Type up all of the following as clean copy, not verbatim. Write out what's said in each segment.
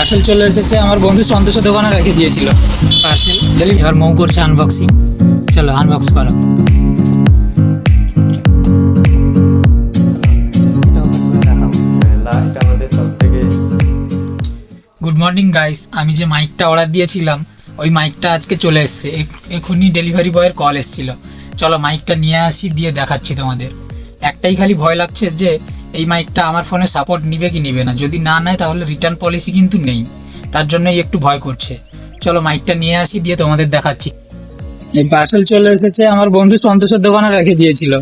Parcel চলে এসেছে, আমার বন্ধু সন্তোষের দোকানে রেখে দিয়েছিল পার্সেল ডেলিভারি। এবার মৌ করছে আনবক্সিং, চলো আনবক্স করো। গুড মর্নিং গাইস, আমি যে মাইকটা অর্ডার দিয়েছিলাম ওই মাইকটা আজকে চলে এসছে। এখনই ডেলিভারি বয়ের কল এসেছিল। চলো মাইকটা নিয়ে আসি, দিয়ে দেখাচ্ছি তোমাদের। একটাই খালি ভয় লাগছে যে এই মাইকটা আমার ফোনে সাপোর্ট নিবে কি নিবে না। যদি না নেয় তাহলে রিটার্ন পলিসি কিন্তু নেই, তার জন্যই একটু ভয় করছে। চলো মাইকটা নিয়ে আসি, দিয়ে তোমাদের দেখাচ্ছি। এই পার্সেল চলে এসেছে, আমার বন্ধু সন্তোষের দোকানে রেখে দিয়েছিল।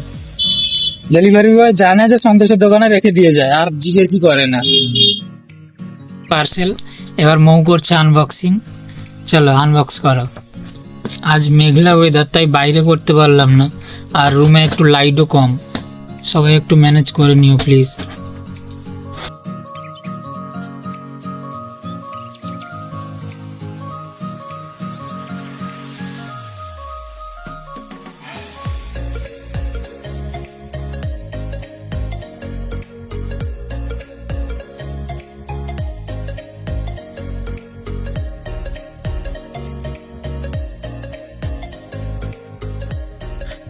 ডেলিভারি বয় জানে যে সন্তোষের দোকানে রেখে দিয়ে যায়, আর জিজ্ঞেসই করে না। পার্সেল এবার মৌ করছে আনবক্সিং, চলো আনবক্স করো। আজ মেঘলা ওয়েদার, তাই বাইরে করতে পারলাম না, আর রুমে একটু লাইটও কম। সবাই একটু ম্যানেজ করে নিও প্লিজ।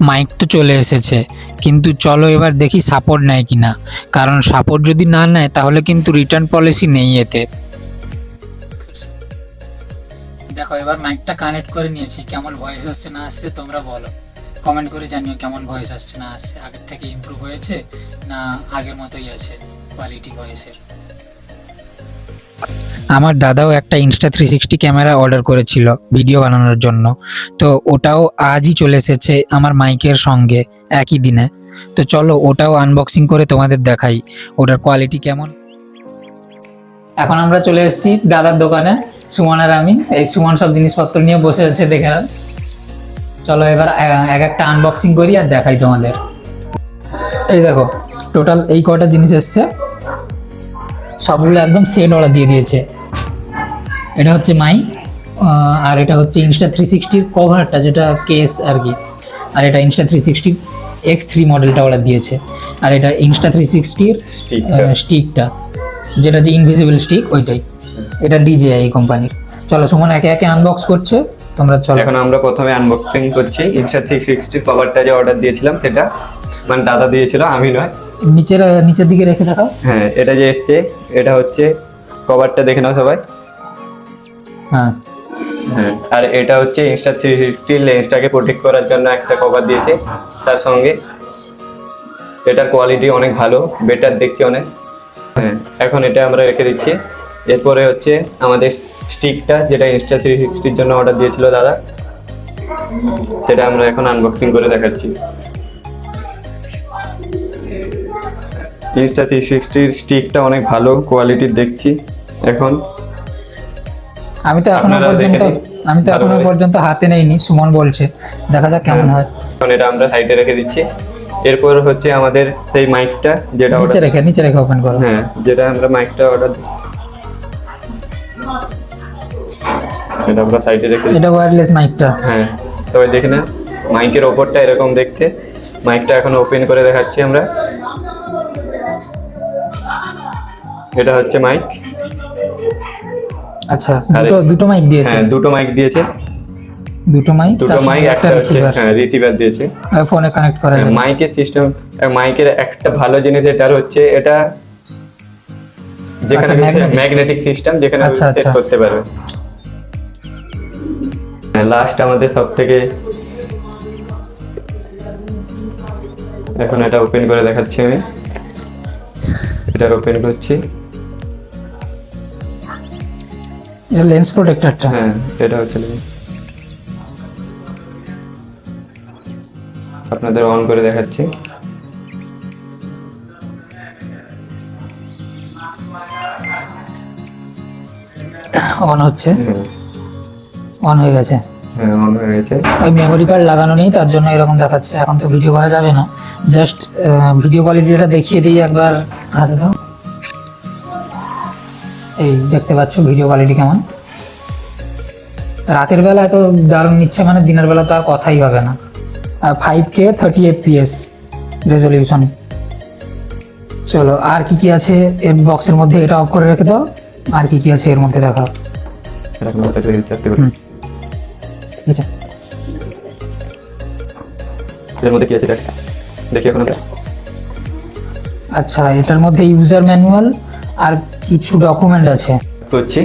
মাইক তো চলে এসেছে, কিন্তু চলো এবার দেখি সাপোর্ট নেয় কিনা, কারণ সাপোর্ট যদি না নেয় তাহলে কিন্তু রিটার্ন পলিসি নেই এতে। দেখো এবার মাইকটা কানেক্ট করে নিয়েছি, কেমন ভয়েস আসছে না আসছে তোমরা বলো, কমেন্ট করে জানিও কেমন ভয়েস আসছে না আসছে। আগের থেকে ইমপ্রুভ হয়েছে না আগের মতোই আছে কোয়ালিটি ভয়েসের। আমার দাদাও একটা Insta360 ক্যামেরা অর্ডার করেছিল ভিডিও বানানোর জন্য, তো ওটাও আজই চলে এসেছে আমার মাইকের সঙ্গে একই দিনে। তো চলো ওটাও আনবক্সিং করে তোমাদের দেখাই ওটার কোয়ালিটি কেমন। এখন আমরা চলে এসেছি দাদার দোকানে, সুমন আর আমি। এই সুমন সব জিনিসপত্র নিয়ে বসে আছে, দেখে নাও। চলো এবার এক একটা আনবক্সিং করি আর দেখাই তোমাদের। এই দেখো টোটাল এই কটা জিনিস এসছে, সবগুলো একদম সেট অর্ডার দিয়ে দিয়েছে। এটা হচ্ছে মাইক, আর এটা হচ্ছে Insta360 কভারটা, যেটা কেস আর কি। আর এটা Insta360 X3 মডেলটা অর্ডার দিয়েছে। আর এটা Insta360 স্টিকটা, যেটা যে ইনভিজিবল স্টিক ওইটাই। এটা DJI কোম্পানির। চলো সুমন একে একে আনবক্স করছে, তোমরা চলো। এখন আমরা প্রথমে আনবক্সিং করছি Insta360 কভারটা যে অর্ডার দিয়েছিলাম, সেটা মানে দাদা দিয়েছিল, আমি নয়। নিচের দিকে রেখে দেখাও। হ্যাঁ, এটা যে এসছে এটা হচ্ছে কভারটা, দেখে নাও সবাই। হ্যাঁ হ্যাঁ, আর এটা হচ্ছে Insta360 লেন্সটাকে প্রোটেক্ট করার জন্য একটা কভার দিয়েছে তার সঙ্গে। এটার কোয়ালিটি অনেক ভালো, বেটার দেখছি অনেক। হ্যাঁ, এখন এটা আমরা রেখে দিচ্ছি। এরপরে হচ্ছে আমাদের স্টিকটা, যেটা Insta360 জন্য অর্ডার দিয়েছিল দাদা, সেটা আমরা এখন আনবক্সিং করে দেখাচ্ছি। Insta360 স্টিকটা অনেক ভালো কোয়ালিটির দেখছি এখন। আমি তো এখনো পর্যন্ত হাতে নেইনি, সুমন বলছে, দেখা যাক কেমন হয়। এখন এটা আমরা সাইডে রেখে দিচ্ছি। এরপর হচ্ছে আমাদের সেই মাইকটা, যেটা নিচে রেখে ওপেন করো। হ্যাঁ, যেটা আমরা মাইকটা অর্ডার দিই, এটা আমরা সাইডে রেখে দিচ্ছি। এটা ওয়্যারলেস মাইকটা। হ্যাঁ, তবে দেখে না, মাইকের ওপরটা এরকম দেখতে। মাইকটা এখন ওপেন করে দেখাচ্ছি আমরা। এটা হচ্ছে মাইক। আচ্ছা, দুটো মাইক দিয়েছে। হ্যাঁ, দুটো মাইক দিয়েছে। দুটো মাইক, একটা রিসিভার। হ্যাঁ, রিসিভার দিয়েছে, ফোনে কানেক্ট করা যায়। মাইকের সিস্টেম। মাইকের একটা ভালো জিনিস এটা হচ্ছে, এটা যেখানে ম্যাগনেটিক সিস্টেম, যেখানে সেট করতে পারবে। হ্যাঁ, লাস্ট আমাদের সবথেকে, এখন এটা ওপেন করে দেখাচ্ছি আমি। এটা ওপেন করছি। এটা লেন্স প্রোটেক্টরটা। হ্যাঁ, এটা হচ্ছে আপনাদের অন করে দেখাচ্ছি। অন হচ্ছে, অন হয়ে গেছে। হ্যাঁ, অন হয়ে গেছে। ওই মেমোরি কার্ড লাগানো নেই, তার জন্য এরকম দেখাচ্ছে। এখন তো ভিডিও করা যাবে না, জাস্ট ভিডিও কোয়ালিটিটা দেখিয়ে দিই একবার। হাতে দাও, এই দেখতে পাচ্ছ ভিডিও কোয়ালিটি কেমন। রাতের বেলা এত দারুণ নিচ্ছে, মানে দিনের বেলা তো আর কথাই হবে না। আর 5K 30 FPS রেজলিউশন। চলো আর কি আছে এর বক্সের মধ্যে, এটা অফ করে রেখে দাও। আর কি কি আছে এর মধ্যে দেখাও। এরকম একটা করে চারটে করে। হুম। আচ্ছা, এর মধ্যে কি আছে দেখ, দেখি এখন আমরা। আচ্ছা এটার মধ্যে ইউজার ম্যানুয়াল আর কিছু ডকুমেন্ট আছে। করছি।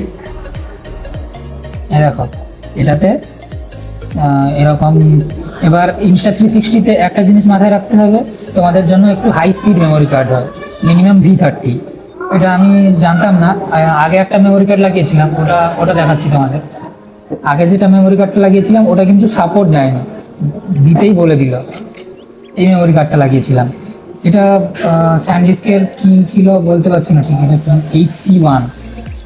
এই দেখো এটাতে এরকম। এবার Insta360-তে একটা জিনিস মাথায় রাখতে হবে, তোমাদের জন্য একটু হাই স্পিড মেমোরি কার্ড হয়, মিনিমাম V30। এটা আমি জানতাম না, আগে একটা মেমোরি কার্ড লাগিয়েছিলাম, ওটা দেখাচ্ছি তোমাদের। আগে যেটা মেমোরি কার্ডটা লাগিয়েছিলাম ওটা কিন্তু সাপোর্ট নেয়নি, দিতেই বলে দিল। এই মেমোরি কার্ডটা লাগিয়েছিলাম, এটা স্যান্ডিস্কের কি ছিল বলতে পারছি না ঠিক, এটা কি HC1,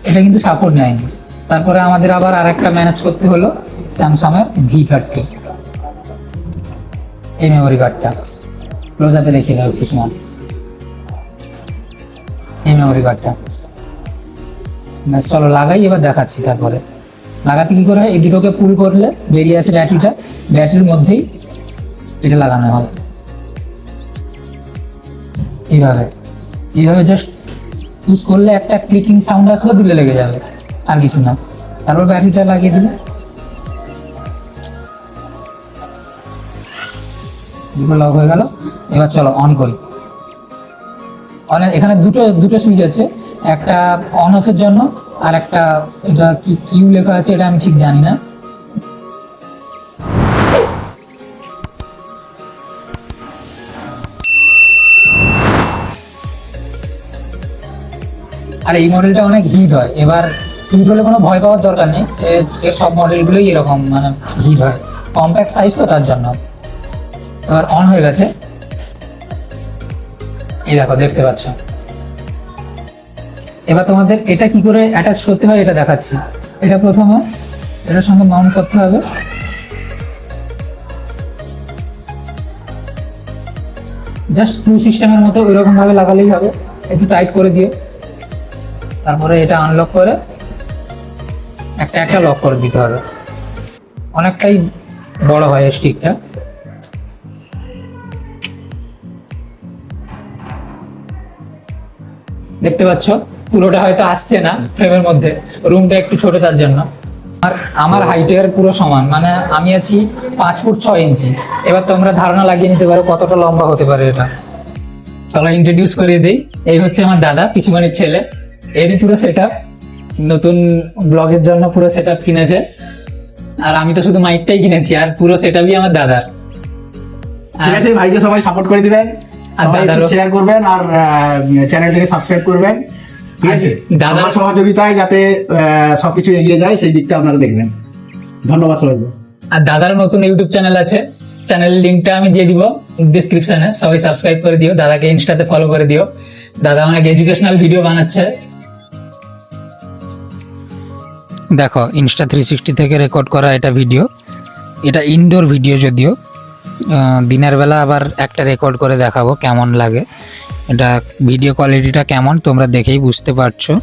এটা কিন্তু সাপোর্ট নেয়নি। তারপরে আমাদের আবার আরেকটা ম্যানেজ করতে হলো, স্যামসাংয়ের V30, এই মেমোরি কার্ডটা ক্লোজ আপে দেখিয়ে দাও একটু সময়। এই মেমোরি কার্ডটা ব্যাস, চলো লাগাই, এবার দেখাচ্ছি। তারপরে লাগাতে কি করে হয়, এই দুটোকে পুল করলে বেরিয়ে আসে ব্যাটারিটা, ব্যাটারির মধ্যেই এটা লাগানো হয়। এইভাবে জাস্ট ইউজ করলে একটা ক্লিকিং সাউন্ড আসলে দিলে লেগে যাবে, আর কিছু না। তারপর ব্যাটারিটা লাগিয়ে দিলে দুটো লক হয়ে গেল। এবার চলো অন করি। এখানে দুটো সুইচ আছে, একটা অন অফের জন্য আর একটা, এটা কি কিউ লেখা আছে এটা আমি ঠিক জানি না। আর এই মডেলটা অনেক হিট হয়। এবার হিট হলে কোনো ভয় পাওয়ার দরকার নেই, এর সব মডেলগুলোই এরকম মানে হিট হয়, কম্প্যাক্ট সাইজ তো তার জন্য। এবার অন হয়ে গেছে, এই দেখো দেখতে পাচ্ছ। এবার তোমাদের এটা কি করে অ্যাটাচ করতে হয় এটা দেখাচ্ছি। এটা প্রথমে এটার সঙ্গে মাউন্ট করতে হবে, জাস্ট স্ক্রু সিস্টেমের মতো ওইরকম ভাবে লাগালেই হবে, একটু টাইট করে দিও। তারপরে এটা আনলক করে একটা একটা লক করে দিতে হবে। অনেকটাই বড় হয় স্টিকটা। দেখতে পাচ্ছ পুরোটা হয়তো আসছে না ফ্রেমের মধ্যে, রুমটা একটু ছোট তার জন্য। আর আমার হাইটের পুরো সমান, মানে আমি আছি 5 ফুট 6 ইঞ্চি। এবার তোমরা ধারণা লাগিয়ে নিতে পারো কতটা লম্বা হতে পারে এটা। চলো ইন্ট্রোডিউস করিয়ে দিই, এই হচ্ছে আমার দাদা, পিছুমানির ছেলে। এরই পুরো সেট আপ, নতুন ব্লগের জন্য পুরো সেট আপ কিনেছে। আর আমি তো শুধু মাইকটাই কিনেছি, আর পুরো সেট আপই আমার দাদার। ঠিক আছে, ভাইকে সবাই সাপোর্ট করে দিবেন, আর দাদারও শেয়ার করবেন, আর চ্যানেলটাকে সাবস্ক্রাইব করবেন। ঠিক আছে, দাদার সবার সহযোগিতায় যাতে সবকিছু এগিয়ে যায় সেই দিকটা আপনারা দেখবেন। ধন্যবাদ সবাইকে। আর দাদার নতুন ইউটিউব চ্যানেল আছে, চ্যানেলের লিঙ্কটা আমি দিয়ে দিব ডিসক্রিপশনে, সবাই সাবস্ক্রাইব করে দিও, দাদাকে ইনস্টাতে ফলো করে দিও। দাদা অনেক এডুকেশনাল ভিডিও বানাচ্ছে। দেখো Insta360 থেকে রেকর্ড করা এটা ভিডিও, এটা ইনডোর ভিডিও যদিও। দিনের বেলা আবার একটা রেকর্ড করে দেখাবো কেমন লাগে, এটা ভিডিও কোয়ালিটিটা কেমন তোমরা দেখেই বুঝতে পারছো।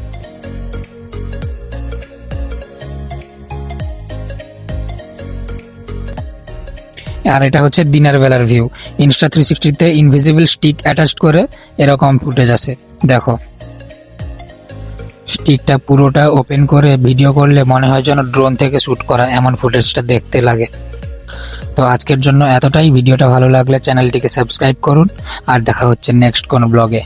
আর এটা হচ্ছে দিনের বেলার ভিউ। Insta360-তে ইনভিজিবল স্টিক অ্যাটাচড করে এরকম ফুটেজ আছে। দেখো স্টিকটা পুরোটা ওপেন করে ভিডিও করলে মনে হয় যেন ড্রোন থেকে শ্যুট করা, এমন ফুটেজটা দেখতে লাগে। তো আজকের জন্য এতটাই। ভিডিওটা ভালো লাগলে চ্যানেলটিকে সাবস্ক্রাইব করুন, আর দেখা হচ্ছে নেক্সট কোনো ব্লগে।